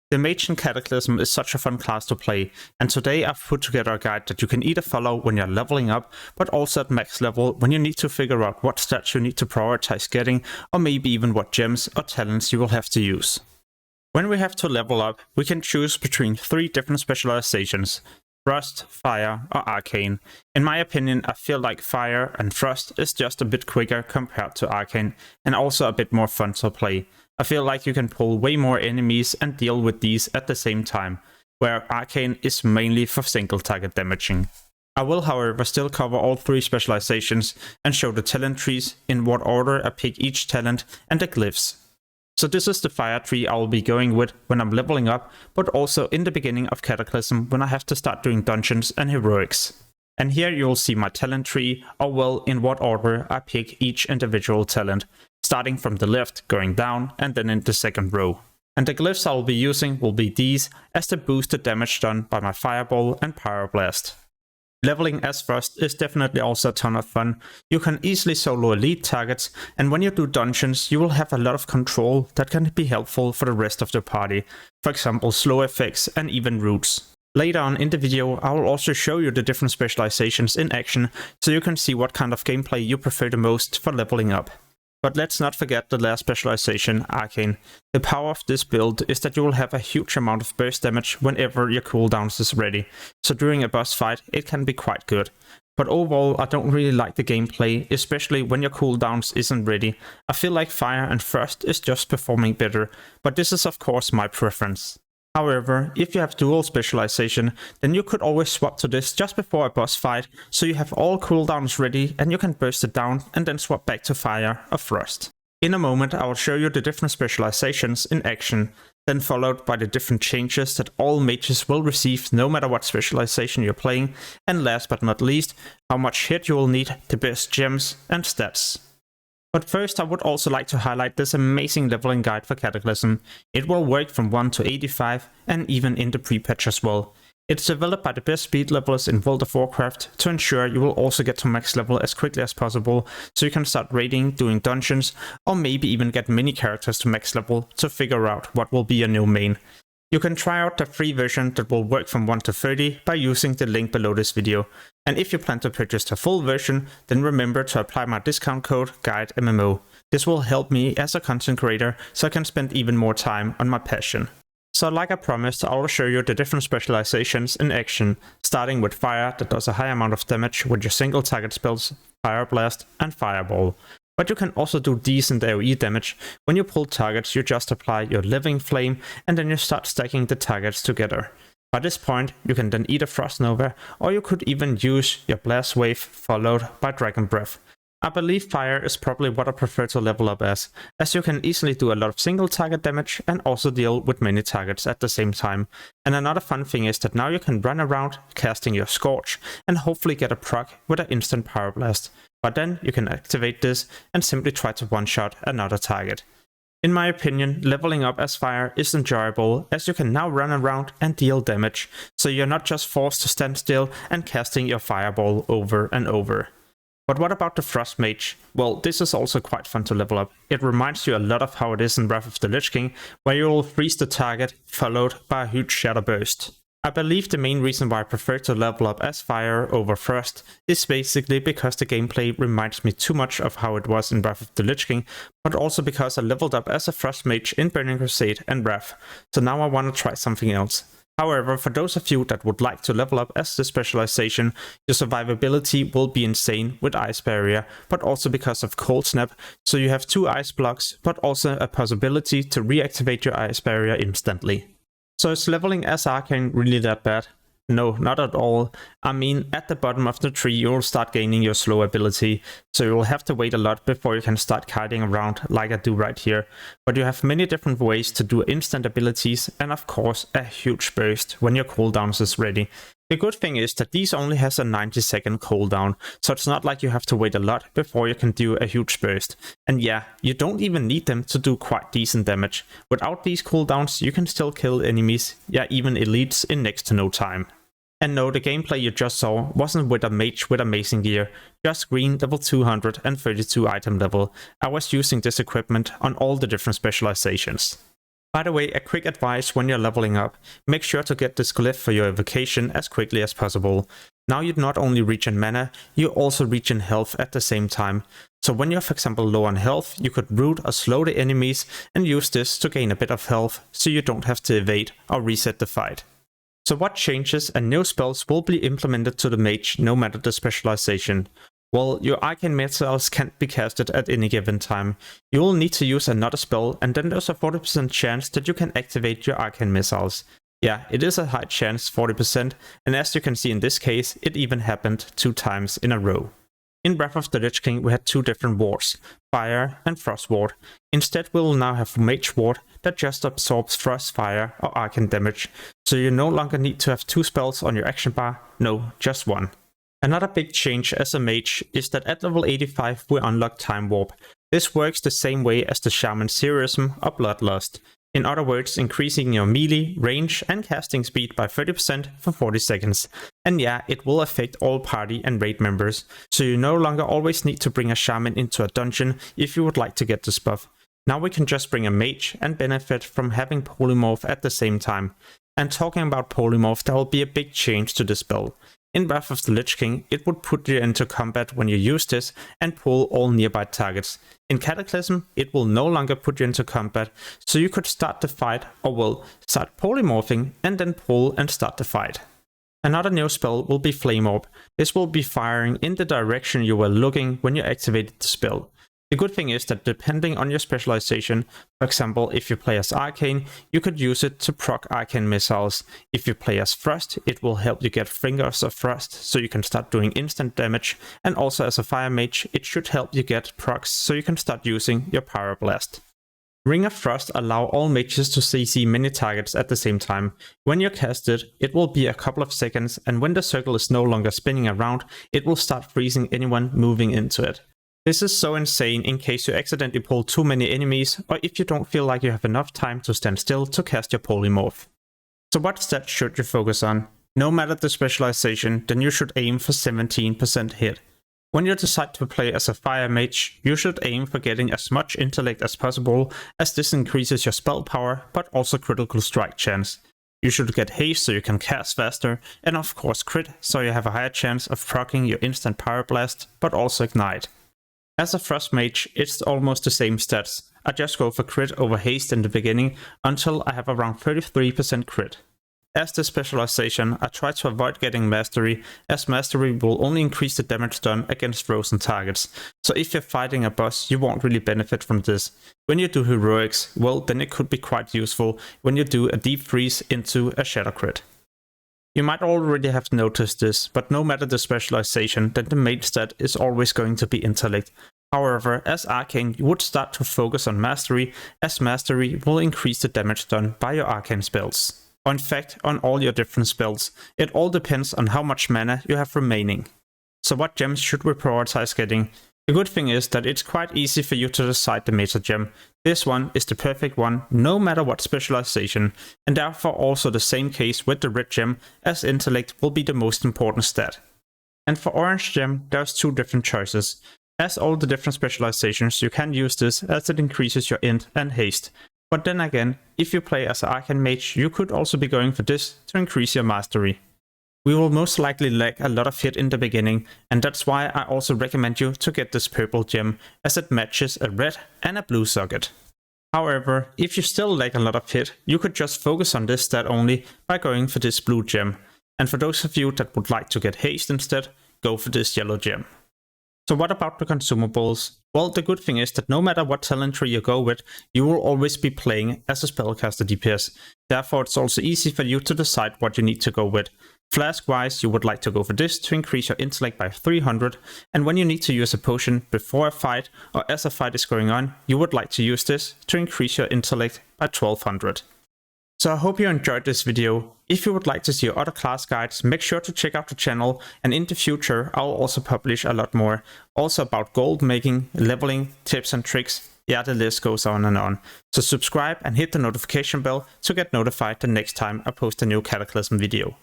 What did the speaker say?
The Mage in Cataclysm is such a fun class to play, and today I've put together a guide that you can either follow when you're leveling up, but also at max level when you need to figure out what stats you need to prioritize getting, or maybe even what gems or talents you will have to use. When we have to level up, we can choose between 3 different specializations: Frost, Fire, or Arcane. In my opinion, I feel like Fire and Frost is just a bit quicker compared to Arcane, and also a bit more fun to play. I feel like you can pull way more enemies and deal with these at the same time, where Arcane is mainly for single target damaging. I will however still cover all 3 specializations and show the talent trees, in what order I pick each talent, and the glyphs. So this is the fire tree I will be going with when I'm leveling up, but also in the beginning of Cataclysm when I have to start doing dungeons and heroics. And here you'll see my talent tree, or well, in what order I pick each individual talent, starting from the left, going down, and then in the second row. And the glyphs I will be using will be these, as they boost the damage done by my Fireball and Pyroblast. Leveling as Frost is definitely also a ton of fun. You can easily solo elite targets, and when you do dungeons you will have a lot of control that can be helpful for the rest of the party, for example slow effects and even roots. Later on in the video I will also show you the different specializations in action, so you can see what kind of gameplay you prefer the most for leveling up. But let's not forget the last specialization, Arcane. The power of this build is that you will have a huge amount of burst damage whenever your cooldowns is ready, so during a boss fight it can be quite good. But overall I don't really like the gameplay, especially when your cooldowns isn't ready. I feel like Fire and Frost is just performing better, but this is of course my preference. However, if you have dual specialization, then you could always swap to this just before a boss fight, so you have all cooldowns ready and you can burst it down and then swap back to Fire or Frost. In a moment I will show you the different specializations in action, then followed by the different changes that all mages will receive no matter what specialization you're playing, and last but not least, how much hit you will need, the best gems and stats. But first I would also like to highlight this amazing leveling guide for Cataclysm. It will work from 1 to 85 and even in the pre-patch as well. It's developed by the best speed levelers in World of Warcraft to ensure you will also get to max level as quickly as possible, so you can start raiding, doing dungeons, or maybe even get many characters to max level to figure out what will be your new main. You can try out the free version that will work from 1 to 30 by using the link below this video. And if you plan to purchase the full version, then remember to apply my discount code GuideMMO. This will help me as a content creator so I can spend even more time on my passion. So like I promised, I will show you the different specializations in action, starting with Fire that does a high amount of damage with your single target spells, Pyroblast and Fireball. But you can also do decent AoE damage. When you pull targets, you just apply your Living Flame and then you start stacking the targets together. By this point, you can then either Frost Nova, or you could even use your Blast Wave followed by Dragon Breath. I believe Fire is probably what I prefer to level up as you can easily do a lot of single target damage and also deal with many targets at the same time. And another fun thing is that now you can run around casting your Scorch and hopefully get a proc with an instant Pyroblast. But then you can activate this and simply try to one-shot another target. In my opinion, leveling up as Fire is enjoyable as you can now run around and deal damage, so you're not just forced to stand still and casting your Fireball over and over. But what about the Frost Mage? Well, this is also quite fun to level up. It reminds you a lot of how it is in Wrath of the Lich King, where you will freeze the target followed by a huge Shadow Burst. I believe the main reason why I prefer to level up as Fire over Frost is basically because the gameplay reminds me too much of how it was in Wrath of the Lich King, but also because I leveled up as a Frost Mage in Burning Crusade and Wrath, so now I want to try something else. However, for those of you that would like to level up as the specialization, your survivability will be insane with Ice Barrier, but also because of Cold Snap, so you have 2 ice blocks, but also a possibility to reactivate your Ice Barrier instantly. So is leveling as Arcane really that bad? No, not at all. I mean, at the bottom of the tree you'll start gaining your slow ability, so you'll have to wait a lot before you can start kiting around like I do right here. But you have many different ways to do instant abilities and of course a huge burst when your cooldowns is ready. The good thing is that these only has a 90-second cooldown, so it's not like you have to wait a lot before you can do a huge burst. And yeah, you don't even need them to do quite decent damage. Without these cooldowns you can still kill enemies, yeah even elites, in next to no time. And no, the gameplay you just saw wasn't with a mage with amazing gear, just green level 200 and 32 item level. I was using this equipment on all the different specializations. By the way, a quick advice when you're leveling up, make sure to get this glyph for your evocation as quickly as possible. Now you not only regen mana, you also regen health at the same time. So when you're for example low on health, you could root or slow the enemies and use this to gain a bit of health so you don't have to evade or reset the fight. So what changes and new spells will be implemented to the mage no matter the specialization? Well, your Arcane missiles can't be casted at any given time. You will need to use another spell, and then there's a 40% chance that you can activate your Arcane missiles. Yeah, it is a high chance, 40%, and as you can see in this case, it even happened 2 times in a row. In Wrath of the Lich King we had 2 different wards, Fire and Frost Ward. Instead we will now have Mage Ward that just absorbs Frost, Fire or Arcane damage, so you no longer need to have 2 spells on your action bar, no, just 1. Another big change as a mage is that at level 85 we unlock Time Warp. This works the same way as the Shaman's Heroism or Bloodlust. In other words, increasing your melee, range and casting speed by 30% for 40 seconds. And yeah, it will affect all party and raid members, so you no longer always need to bring a shaman into a dungeon if you would like to get this buff. Now we can just bring a mage and benefit from having Polymorph at the same time. And talking about Polymorph, there will be a big change to this spell. In Wrath of the Lich King, it would put you into combat when you use this and pull all nearby targets. In Cataclysm, it will no longer put you into combat, so you could start the fight, or well, start polymorphing and then pull and start the fight. Another new spell will be Flame Orb. This will be firing in the direction you were looking when you activated the spell. The good thing is that depending on your specialization, for example if you play as Arcane, you could use it to proc Arcane missiles. If you play as Frost, it will help you get Fingers of Frost so you can start doing instant damage, and also as a Fire Mage it should help you get procs so you can start using your Pyroblast. Ring of Frost allow all mages to CC many targets at the same time. When you cast it, it will be a couple of seconds, and when the circle is no longer spinning around, it will start freezing anyone moving into it. This is so insane in case you accidentally pull too many enemies, or if you don't feel like you have enough time to stand still to cast your polymorph. So what stats should you focus on? No matter the specialization, then you should aim for 17% hit. When you decide to play as a Fire Mage, you should aim for getting as much intellect as possible, as this increases your spell power, but also critical strike chance. You should get haste so you can cast faster, and of course crit so you have a higher chance of proccing your instant Pyroblast, but also ignite. As a Frost Mage, it's almost the same stats. I just go for crit over haste in the beginning until I have around 33% crit. As the specialization, I try to avoid getting Mastery, as Mastery will only increase the damage done against frozen targets. So if you're fighting a boss, you won't really benefit from this. When you do Heroics, well then it could be quite useful when you do a Deep Freeze into a Shadow Crit. You might already have noticed this, but no matter the specialization, then the main stat is always going to be Intellect. However, as Arcane you would start to focus on Mastery, as Mastery will increase the damage done by your Arcane spells. Or in fact, on all your different spells. It all depends on how much mana you have remaining. So what gems should we prioritize getting? The good thing is that it's quite easy for you to decide the meta gem. This one is the perfect one no matter what specialization, and therefore also the same case with the red gem, as Intellect will be the most important stat. And for orange gem there's 2 different choices. As all the different specializations you can use this as it increases your int and haste. But then again, if you play as an Arcane Mage you could also be going for this to increase your Mastery. We will most likely lack a lot of hit in the beginning, and that's why I also recommend you to get this purple gem, as it matches a red and a blue socket. However, if you still lack a lot of hit, you could just focus on this stat only by going for this blue gem. And for those of you that would like to get haste instead, go for this yellow gem. So what about the consumables? Well, the good thing is that no matter what talent tree you go with, you will always be playing as a spellcaster DPS. Therefore it's also easy for you to decide what you need to go with. Flask wise, you would like to go for this to increase your intellect by 300, and when you need to use a potion before a fight or as a fight is going on, you would like to use this to increase your intellect by 1200. So I hope you enjoyed this video. If you would like to see other class guides, make sure to check out the channel, and in the future I'll also publish a lot more, also about gold making, leveling, tips and tricks. Yeah, the list goes on and on. So subscribe and hit the notification bell to get notified the next time I post a new Cataclysm video.